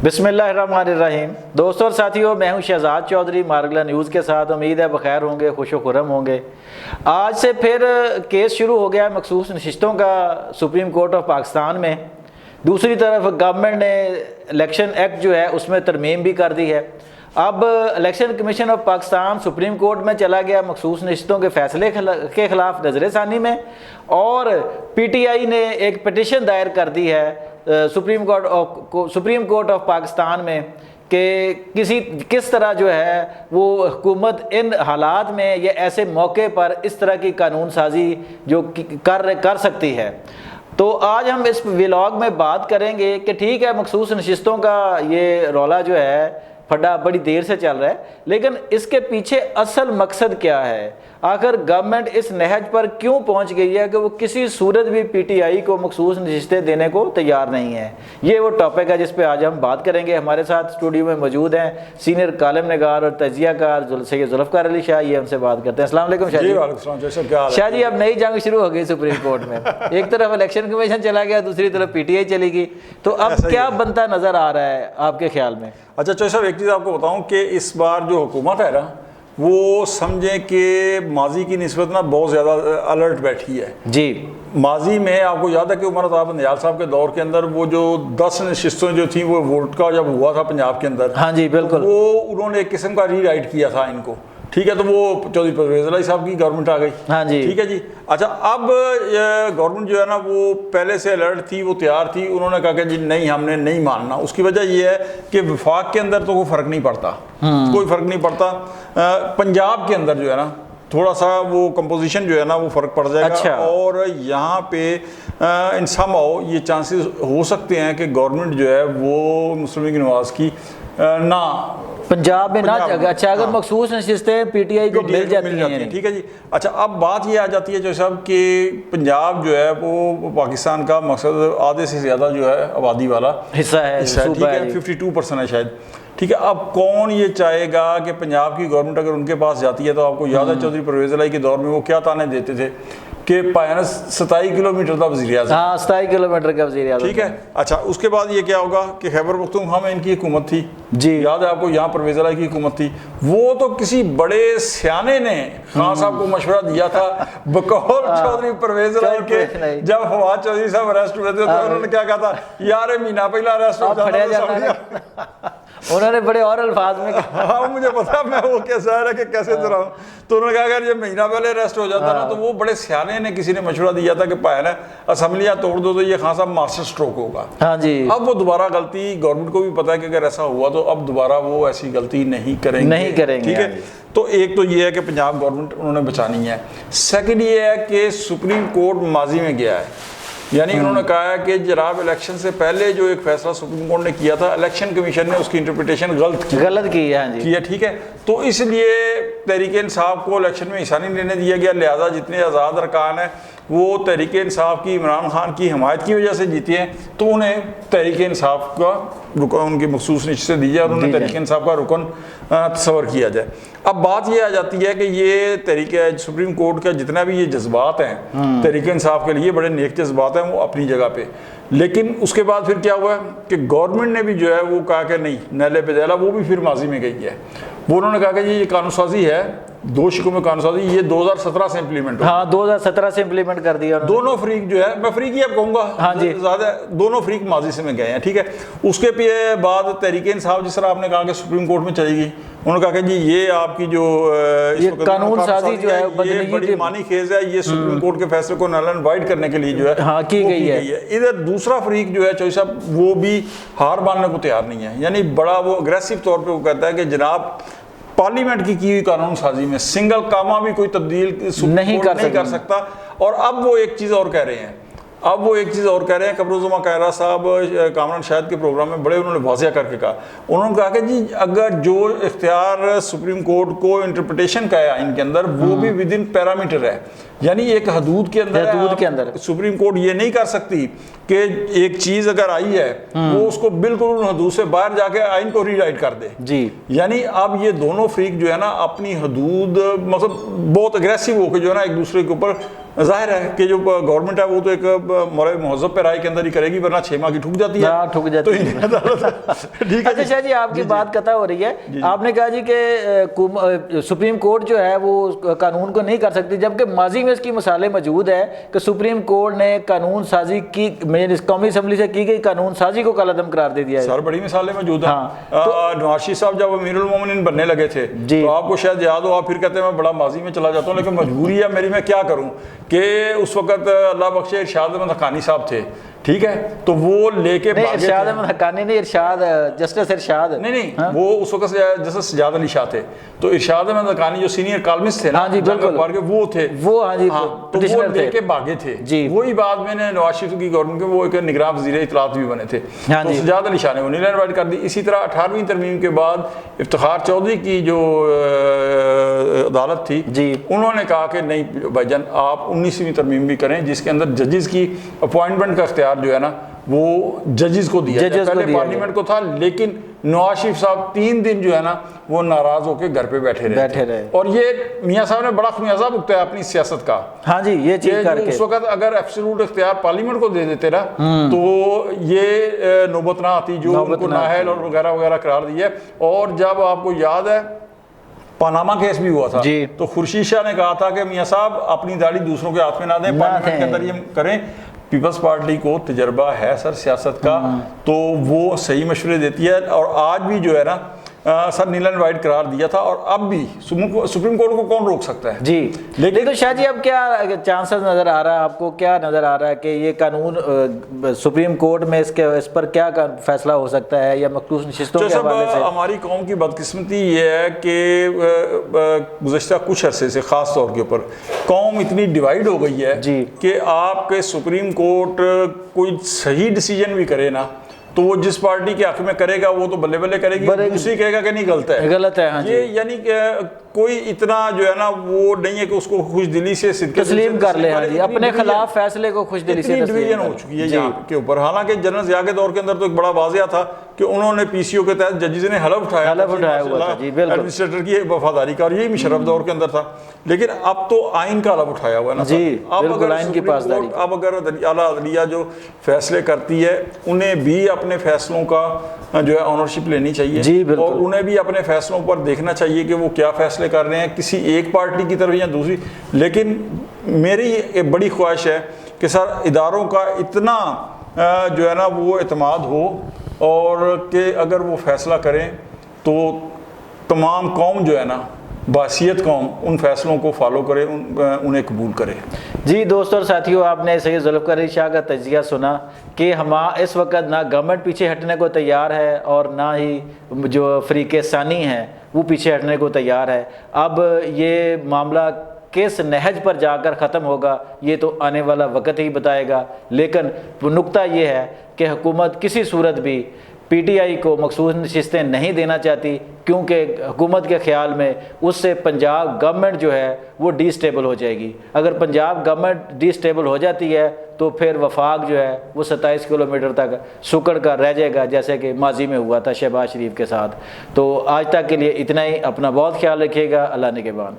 بسم اللہ الرحمن الرحیم۔ دوستوں اور ساتھیوں، میں ہوں شہزاد چودھری مارگلا نیوز کے ساتھ۔ امید ہے بخیر ہوں گے، خوش و خرم ہوں گے۔ آج سے پھر کیس شروع ہو گیا ہے مخصوص نشستوں کا سپریم کورٹ آف پاکستان میں۔ دوسری طرف گورنمنٹ نے الیکشن ایکٹ جو ہے اس میں ترمیم بھی کر دی ہے۔ اب election commission of Pakistan supreme court میں چلا گیا مخصوص نشستوں کے فیصلے کے خلاف نظر ثانی میں، اور پی ٹی آئی نے ایک پٹیشن دائر کر دی ہے سپریم کورٹ آف پاکستان میں کہ کس طرح جو ہے وہ حکومت ان حالات میں یا ایسے موقع پر اس طرح کی قانون سازی جو کر سکتی ہے۔ تو آج ہم اس ولاگ میں بات کریں گے کہ ٹھیک ہے، مخصوص نشستوں کا یہ رولا جو ہے پھڈا بڑی دیر سے چل رہا ہے، لیکن اس کے پیچھے اصل مقصد کیا ہے؟ آخر گورنمنٹ اس نہج پر کیوں پہنچ گئی ہے کہ وہ کسی صورت بھی پی ٹی آئی کو مخصوص نشستیں دینے کو تیار نہیں ہے؟ یہ وہ ٹاپک ہے جس پہ آج ہم بات کریں گے۔ ہمارے ساتھ اسٹوڈیو میں موجود ہیں سینئر کالم نگار اور تجزیہ کار سید ذوالفقار علی شاہ، یہ ہم سے بات کرتے ہیں۔ السلام علیکم شاہ جی۔ وعلیکم السلام شاہ جی، اب نئی جنگ شروع ہو گئی سپریم کورٹ میں، ایک طرف الیکشن کمیشن چلا گیا، دوسری طرف پی ٹی آئی چلی گئی، تو اب کیا بنتا نظر آ رہا ہے آپ کے خیال میں؟ اچھا چوہدری صاحب، ایک چیز آپ کو بتاؤں کہ اس بار جو حکومت ہے نا، وہ سمجھیں کہ ماضی کی نسبت نا بہت زیادہ الرٹ بیٹھی ہے۔ جی، ماضی میں آپ کو یاد ہے کہ عمر عطا نیال صاحب کے دور کے اندر وہ جو 10 نشستیں جو تھیں، وہ ووٹ کا جب ہوا تھا پنجاب کے اندر، ہاں جی بالکل، وہ انہوں نے ایک قسم کا ری رائٹ کیا تھا ان کو، ٹھیک ہے، تو وہ چودھری پرویز الہی صاحب کی گورنمنٹ آ گئی، ہاں جی ٹھیک ہے جی۔ اچھا، اب گورنمنٹ جو ہے نا وہ پہلے سے الرٹ تھی، وہ تیار تھی، انہوں نے کہا کہ جی نہیں، ہم نے نہیں ماننا۔ اس کی وجہ یہ ہے کہ وفاق کے اندر تو کوئی فرق نہیں پڑتا، کوئی فرق نہیں پڑتا، پنجاب کے اندر جو ہے نا تھوڑا سا وہ کمپوزیشن جو ہے نا وہ فرق پڑ جائے گا۔ اچھا، اور یہاں پہ ان سم ہاؤ یہ چانسز ہو سکتے ہیں کہ گورنمنٹ جو ہے وہ مسلم لیگ نواز کی نہ پنجاب میں نہ، اچھا اگر مخصوص نشستیں پی ٹی آئی کو مل جاتی ہیں، ٹھیک ہے جی۔ اچھا، اب بات یہ آ جاتی ہے جو صاحب کہ پنجاب جو ہے وہ پاکستان کا مقصد آدھے سے زیادہ جو ہے آبادی والا حصہ ہے، ٹھیک ہے، 52% ہے شاید، ٹھیک ہے۔ اب کون یہ چاہے گا کہ پنجاب کی گورنمنٹ اگر ان کے پاس جاتی ہے، تو آپ کو یاد ہے چودھری پرویز الہی کے دور میں وہ کیا تانے دیتے تھے کہ پایانہ 27 کلومیٹر کا وزیر اعظم، ہاں 27 کلومیٹر کا وزیر اعظم، ٹھیک ہے۔ اچھا، اس کے بعد یہ کیا ہوگا کہ خیبر پختونخوا میں ان کی حکومت تھی، جی یاد ہے آپ کو، یہاں پرویز الہی کی حکومت تھی، وہ تو کسی بڑے سیانے نے خان صاحب کو مشورہ دیا تھا بقول چودھری پرویز الہی کے، جب فواد چودھری صاحب اریسٹ ہوئے تھے تو انہوں نے کیا کہا تھا، یار مہینہ پہلا اریسٹ ہو جاتا، انہوں نے بڑے اور الفاظ میں کہا، ہاں مجھے پتا میں وہ کیسا ہے کہ کیسے دراؤں، تو انہوں نے کہا کہ جب مہینہ پہلے اریسٹ ہو جاتا نا، تو وہ بڑے سیانے نے کسی نے مشورہ دیا تھا کہ پایا اسمبلیاں توڑ دو تو یہ خان صاحب ماسٹر سٹروک ہوگا۔ ہاں جی، اب وہ دوبارہ غلطی گورنمنٹ کو بھی پتا ہے کہ اگر ایسا ہوا تو اب دوبارہ وہ ایسی غلطی نہیں کریں گے، ٹھیک ہے۔ تو ایک تو یہ ہے کہ پنجاب گورنمنٹ انہوں نے بچانی ہے۔ سیکنڈ یہ ہے کہ سپریم کورٹ ماضی میں گیا ہے، یعنی انہوں نے کہا ہے کہ جناب الیکشن سے پہلے جو ایک فیصلہ سپریم کورٹ نے کیا تھا، الیکشن کمیشن نے اس کی انٹرپریٹیشن غلط کی، ہاں جی کیا، ٹھیک ہے۔ تو اس لیے تحریک انصاف کو الیکشن میں حصہ نہیں لینے دیا گیا، لہذا جتنے آزاد ارکان ہیں وہ تحریک انصاف کی عمران خان کی حمایت کی وجہ سے جیتے ہیں، تو انہیں تحریک انصاف کا رکن، ان کی مخصوص نشستیں دی جائے اور انہیں تحریک انصاف کا رکن تصور کیا جائے۔ اب بات یہ آ جاتی ہے کہ یہ تحریک سپریم کورٹ کا جتنا بھی یہ جذبات ہیں تحریک انصاف کے لیے بڑے نیک جذبات ہیں، وہ اپنی جگہ پہ، لیکن اس کے بعد پھر کیا ہوا ہے کہ گورنمنٹ نے بھی جو ہے وہ کہا کہ نہیں، نیلے پہ دیلا، وہ بھی پھر ماضی میں گئی ہے۔ وہ انہوں نے کہا کہ یہ قانون سازی ہے، دو شکوں میں قانون سازی، یہ 2017 سے امپلیمنٹ، ہاں 2017 سے امپلیمنٹ کر دیا۔ دونوں فریق جو ہے، میں فریق ہی اب کہوں گا، ہاں جی زیادہ دونوں فریق ماضی سے میں گئے ہیں، ٹھیک ہے۔ اس کے بعد تحریک انصاف جس طرح آپ نے کہا کہ سپریم کورٹ میں چلے گی، انہوں نے کہا کہ جی یہ آپ کی جو قانون سازی جو ہے یہ بڑی مانی خیز ہے، یہ سپریم کورٹ کے فیصلے کو نل اینڈ وائڈ کرنے کے لیے جو ہے کی گئی ہے۔ ادھر دوسرا فریق جو ہے چوہدری صاحب وہ بھی ہار ماننے کو تیار نہیں ہے، یعنی بڑا وہ اگریسو طور پہ وہ کہتا ہے کہ جناب پارلیمنٹ کی ہوئی قانون سازی میں سنگل کامہ بھی کوئی تبدیل نہیں کر سکتا۔ اور اب وہ ایک چیز اور کہہ رہے ہیں، قمرالزماں قاہرہ صاحب کامران شاہد کے پروگرام میں بڑے انہوں نے واضح کر کے کہا، انہوں نے کہا کہ جی اگر جو اختیار سپریم کورٹ کو انٹرپریٹیشن کا ہے ان کے اندر، وہ بھی ود ان پیرامیٹر ہے، یعنی ایک حدود کے اندر سپریم کورٹ یہ نہیں کر سکتی کہ ایک چیز اگر آئی ہے وہ اس کو بالکل ان حدود سے باہر جا کے آئین کو ری رائٹ کر دے جی۔ یعنی اب یہ دونوں فریق جو ہے نا اپنی حدود مطلب بہت اگریسو ہو کے جو ہے نا ایک دوسرے کے اوپر ظاہر ہے کہ جو گورنمنٹ ہے وہ تو ایک مہذب پیرائی کے اندر ہی کرے گی، ورنہ 6 ماہ کی ٹھک جاتی ہے، ٹھک جاتی ہے۔ ٹھیک ہے اچھا شاہ جی، آپ کی بات قطع ہو رہی ہے، آپ نے کہا جی کہ سپریم کورٹ جو ہے وہ قانون کو نہیں کر سکتی، جبکہ ماضی میں اس کی مثالیں موجود ہے کہ سپریم کورٹ نے قانون سازی کی، قومی اسمبلی سے کی گئی قانون سازی کو کالعدم قرار دے دیا ہے۔ سر بڑی مثالیں موجود ہیں۔ نواز شریف صاحب جب امیر المومنین بننے لگے تھے تو آپ کو شاید یاد ہو، آپ پھر کہتے ہیں میں بڑا ماضی میں چلا جاتا ہوں، لیکن مجبوری ہے میری، میں کیا کروں کہ اس وقت اللہ بخشے ارشاد احمد حقانی صاحب تھے، ٹھیک ہے، تو وہ لے کے ارشاد احمد حقانی نہیں، ارشاد جسٹس ارشاد نہیں وہ اس وقت جسٹس سجاد علی شاہ تھے، تو ارشاد احمد حقانی جو سینئر کالمسٹ تھے نا وہ تھے، تو وہ لے کے بھاگے تھے۔ وہی بات میں نے نواز شریف کی گورنمنٹ کے وہ ایک نگراں وزیر اطلاعات بھی بنے تھے، تو سجاد علی شاہ نے وہ نیل انوائٹ کر دی۔ اسی طرح 18ویں ترمیم کے بعد افتخار چودھری کی جو عدالت تھی، انہوں نے کہا کہ نہیں بھائی جان آپ 19ویں ترمیم بھی کریں جس کے اندر ججز کی اپوائنٹمنٹ کا اختیار جو ہے نا وہ ججز کو دیا جائے، پہلے پارلیمنٹ کو تھا، لیکن نواز شریف صاحب 3 دن جو ہے نا وہ ناراض ہو کے گھر پہ بیٹھے رہے، اور یہ میاں صاحب نے بڑا خمیازہ بھگتا ہے اپنی سیاست کا۔ ہاں جی، یہ چیز کر کے اس وقت اگر ایبسولوٹ اختیار پارلیمنٹ کو دے دیتے نا تو یہ نوبت نہ آتی جو ان کو نااہل اور وغیرہ وغیرہ قرار دی ہے۔ اور جب آپ کو یاد ہے پاناما کیس بھی ہوا تھا تو خورشید شاہ نے کہا تھا کہ میاں صاحب اپنی داڑھی دوسروں کے ہاتھ میں نہ دیں، پارلیمنٹ کے اندر یہ کریں۔ پیپلز پارٹی کو تجربہ ہے سر سیاست کا، تو وہ صحیح مشورے دیتی ہے، اور آج بھی جو ہے نا سر نیل اینڈ وائٹ قرار دیا تھا، اور اب بھی سپریم کورٹ کو کون روک سکتا ہے؟ جی لیکن شاہ جی اب کیا چانسز نظر آ رہا ہے آپ کو، کیا نظر آ رہا ہے کہ یہ قانون سپریم کورٹ میں اس پر کیا فیصلہ ہو سکتا ہے، یا مخصوص نشستوں کے حوالے سے؟ ہماری قوم کی بدقسمتی یہ ہے کہ گزشتہ کچھ عرصے سے خاص طور کے اوپر قوم اتنی ڈیوائیڈ ہو گئی ہے کہ آپ کے سپریم کورٹ کوئی صحیح ڈیسیجن بھی کرے نا تو وہ جس پارٹی کے حق میں کرے گا وہ تو بلے بلے کرے گی، دوسری کہے گا کہ نہیں غلط ہے۔ یہ یعنی کہ کوئی اتنا جو ہے نا وہ نہیں ہے کہ اس کو خوش دلی سے تسلیم کر لے، اپنے خلاف فیصلے کو خوش دلی سے ڈویژن ہو چکی ہے یہاں کے اوپر۔ حالانکہ جنرل ضیاء کے دور کے اندر تو ایک بڑا واضح تھا کہ انہوں نے پی سی او کے تحت ججز نے حلف اٹھایا ہوا تھا ایڈمنسٹریٹر کی وفاداری کا، اور یہی مشرف دور کے اندر تھا، لیکن اب تو آئین کا حلف اٹھایا ہوا ہے نا۔ اب اگر اعلیٰ عدلیہ جو فیصلے کرتی ہے انہیں بھی اپنے فیصلوں کا جو ہے آنرشپ لینی چاہیے، اور انہیں بھی اپنے فیصلوں پر دیکھنا چاہیے کہ وہ کیا فیصلے کر رہے ہیں کسی ایک پارٹی کی طرف یا دوسری۔ لیکن میری ایک بڑی خواہش ہے کہ سر اداروں کا اتنا جو ہے نا وہ اعتماد ہو، اور کہ اگر وہ فیصلہ کریں تو تمام قوم جو ہے نا باحثیت قوم ان فیصلوں کو فالو کرے، انہیں قبول کرے۔ جی دوستوں اور ساتھیوں، آپ نے سید ذوالفقار علی شاہ کا تجزیہ سنا کہ اس وقت نہ گورنمنٹ پیچھے ہٹنے کو تیار ہے اور نہ ہی جو فریق ثانی ہیں وہ پیچھے ہٹنے کو تیار ہے۔ اب یہ معاملہ کس نہج پر جا کر ختم ہوگا یہ تو آنے والا وقت ہی بتائے گا، لیکن نقطہ یہ ہے کہ حکومت کسی صورت بھی پی ٹی آئی کو مخصوص نشستیں نہیں دینا چاہتی، کیونکہ حکومت کے خیال میں اس سے پنجاب گورنمنٹ جو ہے وہ ڈی سٹیبل ہو جائے گی۔ اگر پنجاب گورنمنٹ ڈی سٹیبل ہو جاتی ہے تو پھر وفاق جو ہے وہ 27 کلومیٹر تک سکڑ کر رہ جائے گا، جیسے کہ ماضی میں ہوا تھا شہباز شریف کے ساتھ۔ تو آج تک کے لیے اتنا ہی، اپنا بہت خیال رکھیے گا، اللہ نگہبان۔